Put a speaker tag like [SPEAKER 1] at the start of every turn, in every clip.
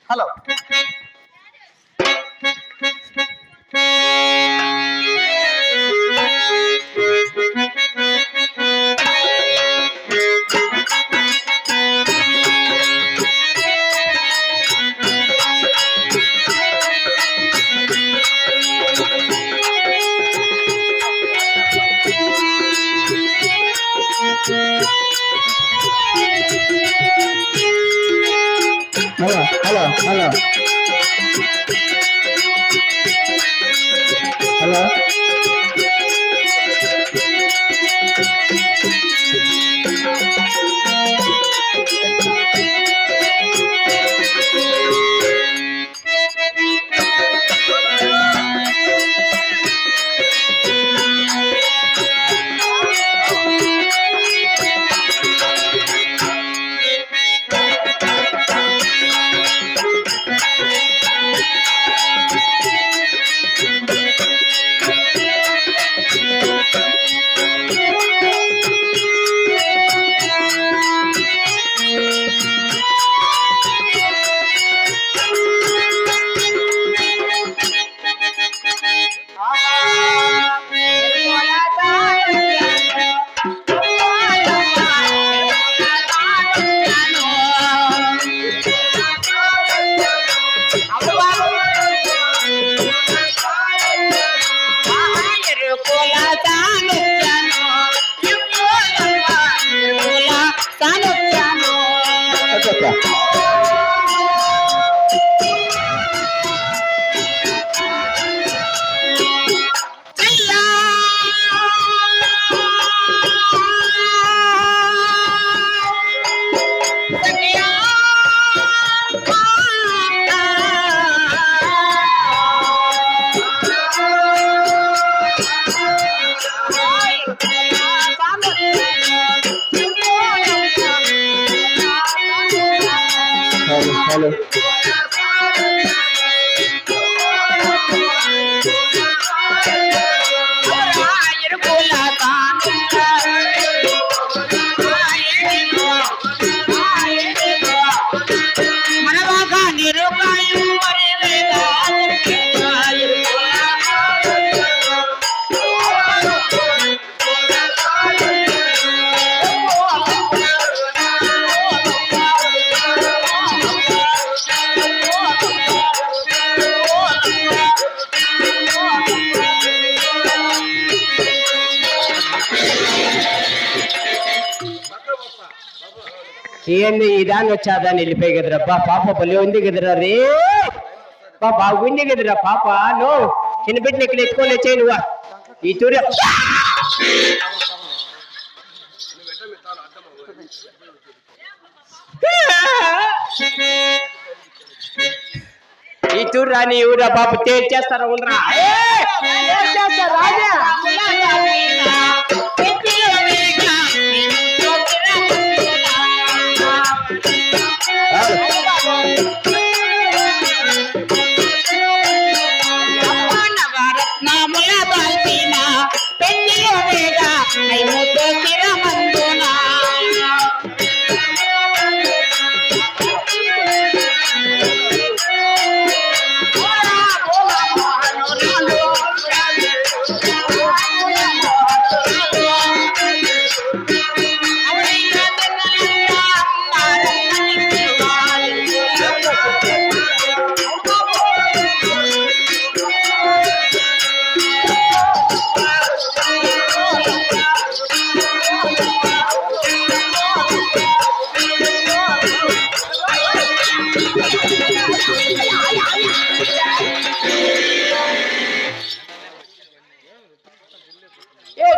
[SPEAKER 1] Hello hello hello hello hello ఏంది ఈ దాన్ని వచ్చాదాన్ని వెళ్ళిపోయి కదరా పాప భలే ఉంది కదరా రే బాగుంది కదరా పాప నో చిన్న బిడ్డని ఇక్కడ ఎత్తుకొని వచ్చాయి నువ్వా ఈ తూరి ఈ తూరు రాని ఊరా పాప చేస్తారా ఉండరా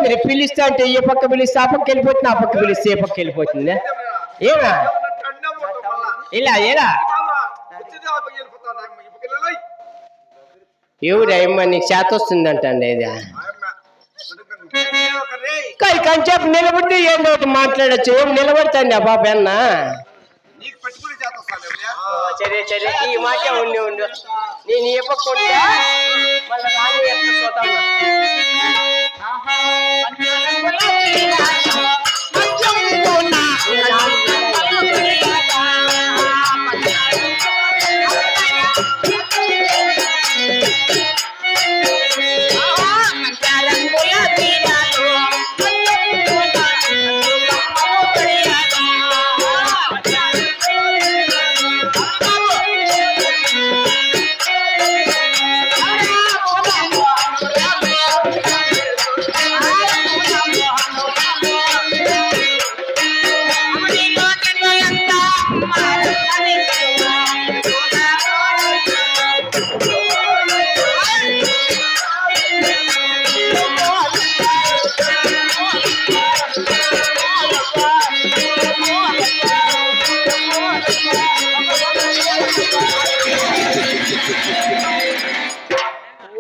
[SPEAKER 1] మీరు పిలుస్తా అంటే ఏ పక్క పిలిస్తే ఆ పక్క వెళ్ళిపోతుంది ఆ పక్క పిలిస్తే ఏ పక్క వెళ్ళిపోతుంది ఏమా ఇలా ఎలా ఎవరు అమ్మ నీకు చేత వస్తుందంట అండి ఇది కొంచెం నిలబడితే ఏందో ఒకటి మాట్లాడచ్చు ఏం నిలబడతాండి ఆ పాప అన్న సరే సరే ఈ మాట ఉండి ఉండు నేను ఏ పక్క ఉంటా మళ్ళీ రాని ఎట్లా చూద్దాం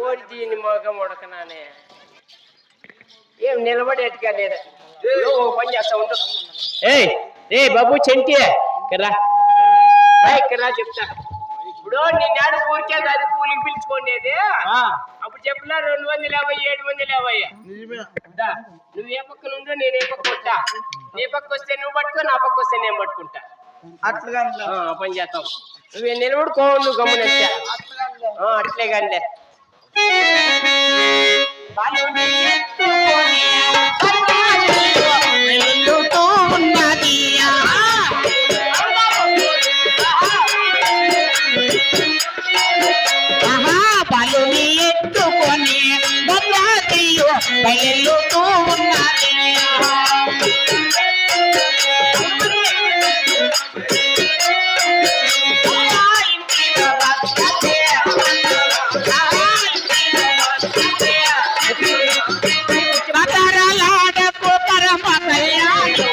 [SPEAKER 1] ఓడి దీని మొగం ఉడకనానే ఏం నిలబడేట్టుగా లేదా ఓ పని చేస్తా ఉండు. ఏ బాబు చెంటి కర్రా కర్రా చెప్తా. ఇప్పుడు నేను ఆడ ఊరికే అది కూలికి పిలుచుకోండి అప్పుడు చెప్పినా 250 750. నువ్వు ఏ పక్కన ఉందో నేను ఏ పక్క ఉంటా. నీ పక్క వస్తే నువ్వు పట్టుకో, నా పక్క వస్తే నేను పట్టుకుంటా. అట్లా పని చేస్తాం. నువ్వు నిలబడుకో, నువ్వు గమనిస్తా అట్లే కంటే
[SPEAKER 2] బాలుని ఎత్తుకొని బయలుతూ ఉన్నది. మకరలాడకు పరమ కళ్యాణి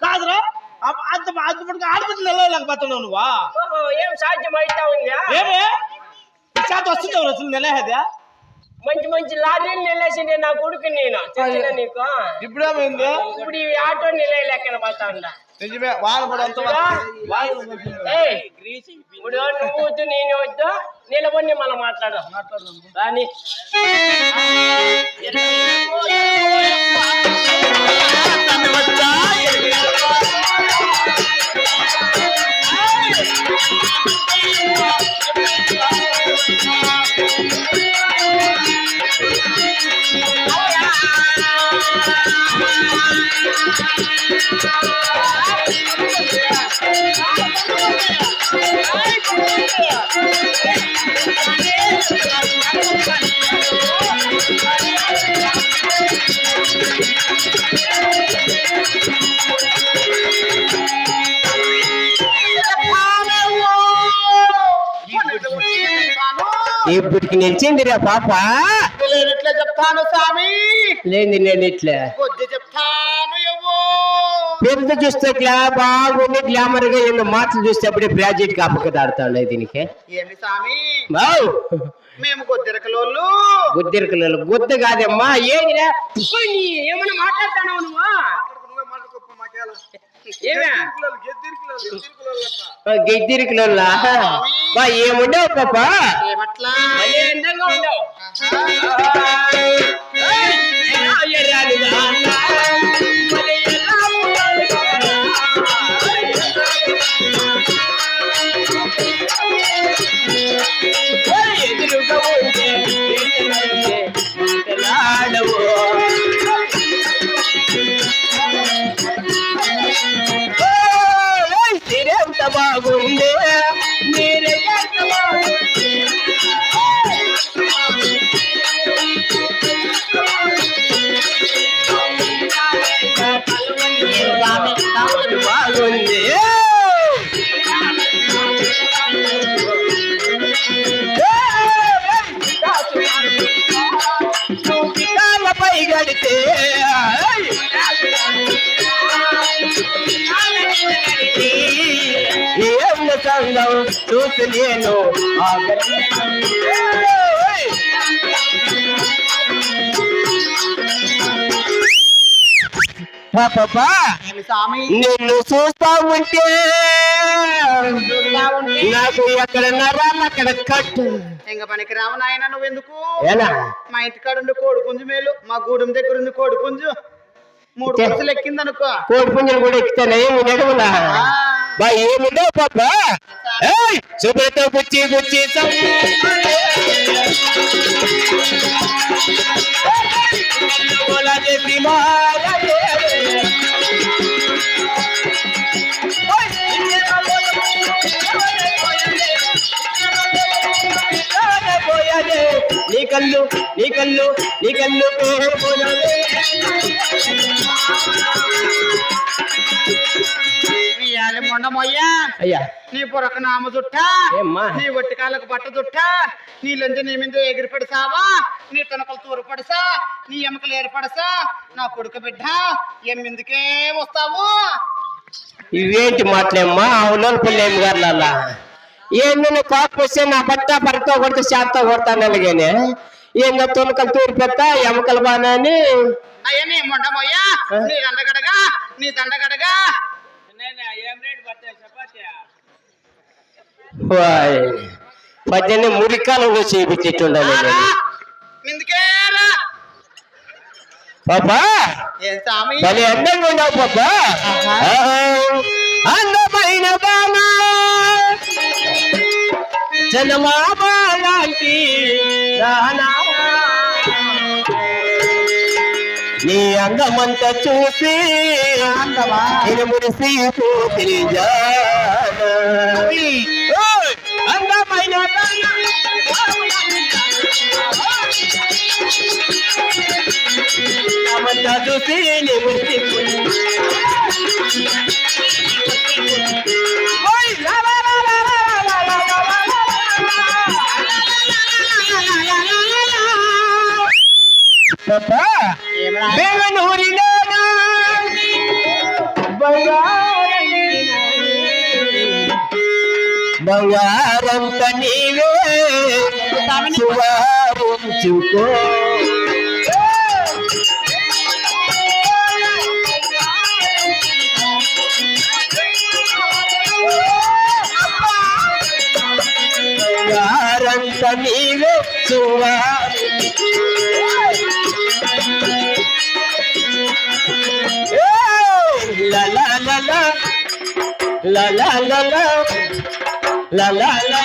[SPEAKER 3] కాదురా అంత ఆడపిల్లలు వెళ్ళలేకపోతున్నావు నువ్వా?
[SPEAKER 1] ఏం సాధ్యం అవుతా ఉందా?
[SPEAKER 3] ఏమే వస్తుంటావు అసలు నెలదా
[SPEAKER 1] మంచి మంచి లారీలు నిలేసిండే నా కొడుకు నేను తెలిసిన నీకు.
[SPEAKER 3] ఇప్పుడేమైంది?
[SPEAKER 1] ఇప్పుడు ఈ ఆటో నిలయలేకన పోతా ఉందా?
[SPEAKER 3] నిజమే వాళ్ళు కూడా
[SPEAKER 1] ఇప్పుడు నువ్వు వద్దు నేను వద్దు నిలబడి మళ్ళీ మాట్లాడదాం రాని. ఇప్పటికి నిలిచిందిరా పాప.
[SPEAKER 3] ఇట్లా చెప్తాను స్వామి,
[SPEAKER 1] లేదు నేను ఇట్లా
[SPEAKER 3] కొద్ది చెప్తాను.
[SPEAKER 1] పెద్ద చూస్తే బాగుంది గ్లామర్ గా ఎన్నో మాటలు చూస్తే అప్పుడే ప్రాజెక్ట్ కి అప్పకదాడుతాడు దీనికి.
[SPEAKER 3] ఏమి స్వామి
[SPEAKER 1] బావు
[SPEAKER 3] మేము గొద్దెరకలోళ్ళు.
[SPEAKER 1] గుద్దెరకలు గుద్ద కాదమ్మా. ఏమిరా ఏమన్నా మాట్లాడతాను నువ్వు? గెద్దిరికలోళ్ళ బా ఏముండవు పాప,
[SPEAKER 3] ఏమట్లా
[SPEAKER 1] ఎందంగా ఉండవు. ఎదురుగా ఉంటే మాటలాడవు. ఎంత బాగుంది మీరే ఎంత బాగుంది. బాగుంది పై గడితే ఏం సంగం చూసి నేను నిన్ను చూస్తా ఉంటే నాకు ఎక్కడ నరాలు అక్కడ కట్టు.
[SPEAKER 3] ఇంక పనికి రావు నాయన నువ్వెందుకు?
[SPEAKER 1] ఎలా
[SPEAKER 3] మా ఇంటికాడ ఉండి కోడి పుంజు మేలు, మా గూడెం దగ్గర ఉంది కోడి పుంజు. 3 పుంజులు ఎక్కిందనుకో.
[SPEAKER 1] కోడి పుంజులు కూడా ఎక్కుతాను. ఏమి నడుములా బా ఏముండవు పాప. శుభ్రతో గుచ్చి గుచ్చి
[SPEAKER 3] ఇయాలి మొండమయ్యా
[SPEAKER 1] అయ్యా
[SPEAKER 3] నీ పొరక నామ చుట్ట
[SPEAKER 1] ఏమ్మా
[SPEAKER 3] నీ ఒట్టి కాళ్ళకు బట్ట చుట్ట నీ లంజ నీ మీద ఎగిరి పడిసావా నీ తొనకలు తూరు పడసా నీ ఎముకలు ఏర్పడసా నా కొడుకు బిడ్డ ఎమ్మిందుకే వస్తావు
[SPEAKER 1] ఇవేంటి మాటలేమ్మా అవునోళ్ళు పిల్లేమి గారులా ఏందో కోపం వస్తే నా బట్ట పరతో కొడితే చేత్తో కొడతాను అలాగేనే ఏందో తొలకలు తూరి పెడతా ఎముకలు బాగా అని
[SPEAKER 3] అయ్యా మొండమయ్యా నీ దండగడగా నీ దండగడగా
[SPEAKER 1] పద్దెనిమిది మురికాలంలో చేపించేట్టుండాలి
[SPEAKER 3] మిందుకేరా
[SPEAKER 1] పాపా
[SPEAKER 3] ఏం స్వామి
[SPEAKER 1] భలే అందంగా ఉన్నావు పాపా అందమైన బామా జనమామా లాంటి రానా నీ అందమంతా చూసి నేను మురిసిపోతే అందమైన అందమంతా చూసి నేను మురిసిపోతే బెంగళూరిలోనా బంగారంత నీవే శుభారించుకో బంగారంత నీవే La la la la la la la la la la la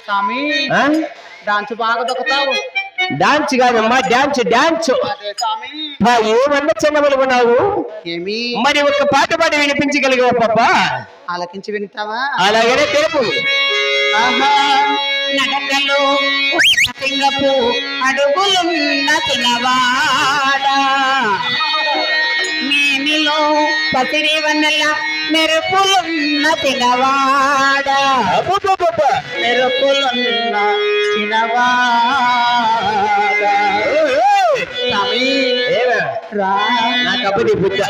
[SPEAKER 3] స్వామి డాన్స్ బాగా దొక్కుతావు
[SPEAKER 1] డాన్స్ కాదమ్మా డాన్స్ డాన్స్
[SPEAKER 3] అదే స్వామి
[SPEAKER 1] ఏమన్నా చిన్నబలుకున్నావు
[SPEAKER 3] ఏమి
[SPEAKER 1] మరి ఒక పాట పాడి వినిపించగలిగావు పాప
[SPEAKER 3] ఆలకించి వింటావా
[SPEAKER 1] అలాగనే తెలుపు
[SPEAKER 2] నడకలు సింగపు అడుగులున్న తినవాడా మేమిలో పసిరి వన్నెల మెరుపులున్న తినవాడా
[SPEAKER 3] మెరుపులున్న చిన్నవాడా స్వామి రా
[SPEAKER 1] నా కబడ్డీ బుద్ధ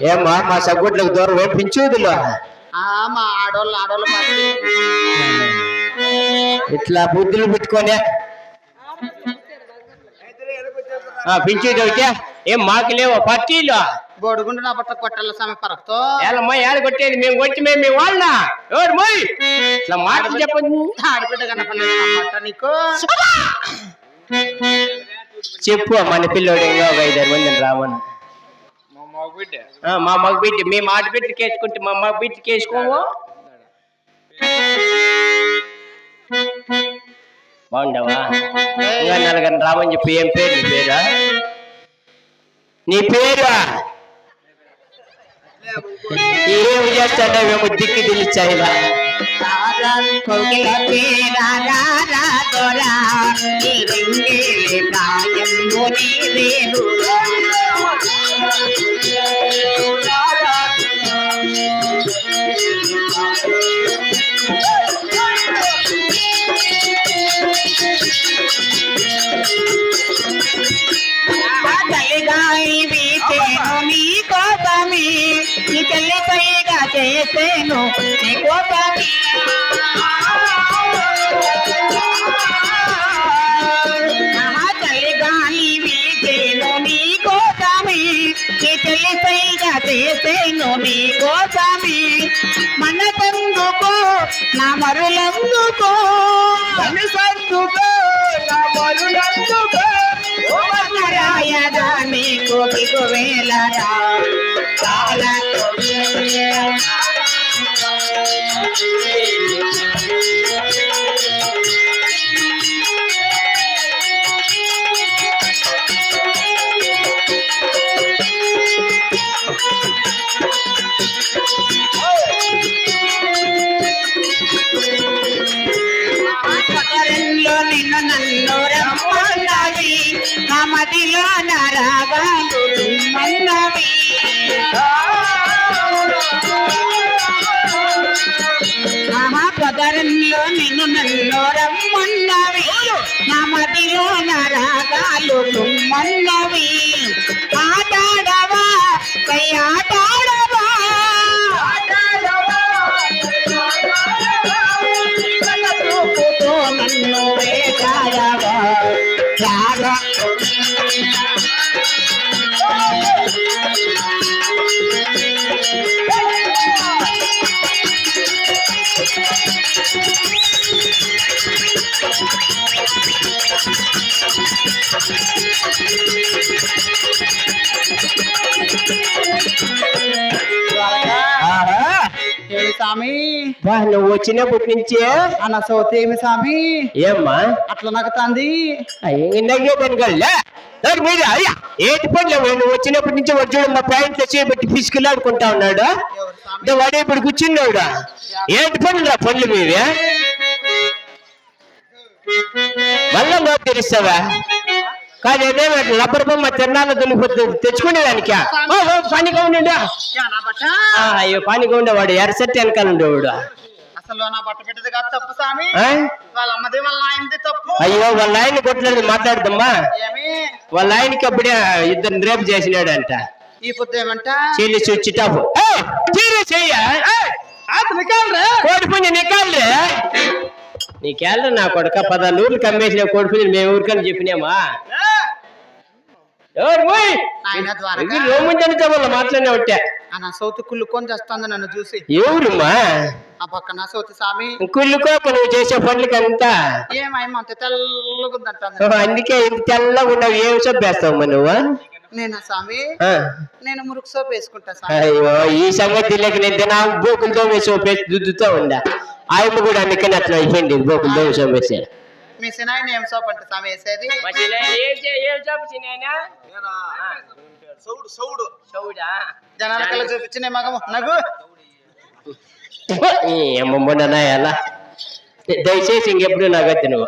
[SPEAKER 1] ఏమ్మా మా సగ్గుట్లకు దూరం వేపించుదిలో
[SPEAKER 3] మా ఆడోళ్ళు
[SPEAKER 1] ఇట్లా బుద్ధులు పెట్టుకోనే పించేదోకే ఏం మాకు లేవు పట్టీలు
[SPEAKER 3] బోడుగుండు నా బట్ట కొట్టాల స్వామి పరకతో
[SPEAKER 1] ఏలమ్మా ఏడ కొట్టేది మేము కొట్టి మేము మీ వాళ్ళ ఎవరు మోయ్ ఇట్లా మాట చెప్పండి
[SPEAKER 3] ఆడబిడ్డ కనపడలేదు నా బట్ట నీకు
[SPEAKER 1] చెప్పు మన పిల్లోడు ఇంకా ఒక 5-6 మందిని రామను మా మగ బిడ్డ మేము ఆడ బిడ్డకి వేసుకుంటే మా మగ బిడ్డకి వేసుకోము బాగుండవా ఇంకా నలుగురు రామని చెప్పి ఏం పేరు నీ పేరా నీ పేరు ఏం చేస్తాడేమో దిక్కు తెలిచాయిలా
[SPEAKER 2] చలిగాలి వీచేను నీ కోసమే నీ చెల్లి పైగా చేసేను నీ కోసమే చెల్లి పైగా చేసేను నీ కోసమే మనసెందుకో నా మరులందుకో రాయదా నీకు దిగువేలరా చాలా నిన్ను నన్ను రమ్మన్నవి నా మదిలో నరగాలు మన్నవి మహాపదరంలో నిన్ను నన్ను రమ్మన్నవి నా మదిలో నరగాలు మన్నవి ఆటాడవా పై ఆటాడవా నన్ను వేటాడవా రాగా
[SPEAKER 3] ఏమి స్వామి
[SPEAKER 1] నువ్వు వచ్చినప్పటి నుంచే
[SPEAKER 3] అన్న సోతి ఏమి స్వామి
[SPEAKER 1] ఏమ్మా
[SPEAKER 3] అట్లా నగతాంది
[SPEAKER 1] నగ్గేదానికల్లా మీరు అయ్యా ఏంటి పనులు నువ్వు వచ్చినప్పటి నుంచి వచ్చాడు మా ప్యాంట్లో చేయబట్టి పిసుకులాడుకుంటా ఉన్నాడు వాడు ఇప్పుడు కూర్చున్నాడు ఏంటి పనులు పనులు మీవే మళ్ళా నోపు తెరుస్తావా కాదు ఏదేమో రబ్బర్ బొమ్మ తిరణాలు దొరికిపోతుంది తెచ్చుకునేదానికా పనిగా ఉండే అయ్యో పనిగా ఉండేవాడు ఎర్రసెట్ వెనకాల ఉండేవాడు
[SPEAKER 3] అసలు నా బట్ట పెట్టేది కాదు తప్పు స్వామి వాళ్ళ అమ్మది వాళ్ళ ఆయనది తప్పు
[SPEAKER 1] అయ్యో వాళ్ళ ఆయన కొట్టలేదు మాట్లాడదమ్మా
[SPEAKER 3] ఏమి
[SPEAKER 1] వాళ్ళ ఆయనకి అప్పుడే ఇద్దరు రేపు చేసినాడంట
[SPEAKER 3] ఈ పొద్దు ఏమంట
[SPEAKER 1] చెల్లి స్విచ్ టాప్ కోడిపుంజి నీకాలే నీకేళ్ళ నా కొడుక 10 ఊర్లు కమ్మేసిన కోడిపుంజి మేము ఊరికని చెప్పినామా
[SPEAKER 3] ఆయన ద్వారా
[SPEAKER 1] రోమంజనితో వాళ్ళ మాట్లాడినా ఉంటే
[SPEAKER 3] అన్న సౌతి కుళ్ళుకొని చేస్తుంది నన్ను చూసి
[SPEAKER 1] ఎవరుమ్మా
[SPEAKER 3] ఆ పక్కన సౌతి స్వామి
[SPEAKER 1] కుళ్ళుకోక నువ్వు చేసే పనులకంతా
[SPEAKER 3] ఏమేమో అంత తెల్లగుందంట
[SPEAKER 1] అందుకే ఇంత తెల్లగా ఉన్నావు ఏం సొప్పేస్తావమ్మా నువ్వు
[SPEAKER 3] నేనా స్వామి నేను మురుకు సోపు వేసుకుంటా స్వామి
[SPEAKER 1] అయ్యో ఈ సంగతి లేక నేను నా బోకులతో సోపు వేసి దుద్దుతూ ఉండా ఆయమ్మ కూడా అందుకని అట్లా అయిపోయింది బోకులతో సోపు వేసాడు
[SPEAKER 3] మీ సినాయిని ఏం సోపు అంటే స్వామి వేసేది జనాలకల్లా చూపించిన మగము నగు
[SPEAKER 1] అమ్మ ఎలా దయచేసి ఇంకెప్పుడు నాకు వద్దు నువ్వు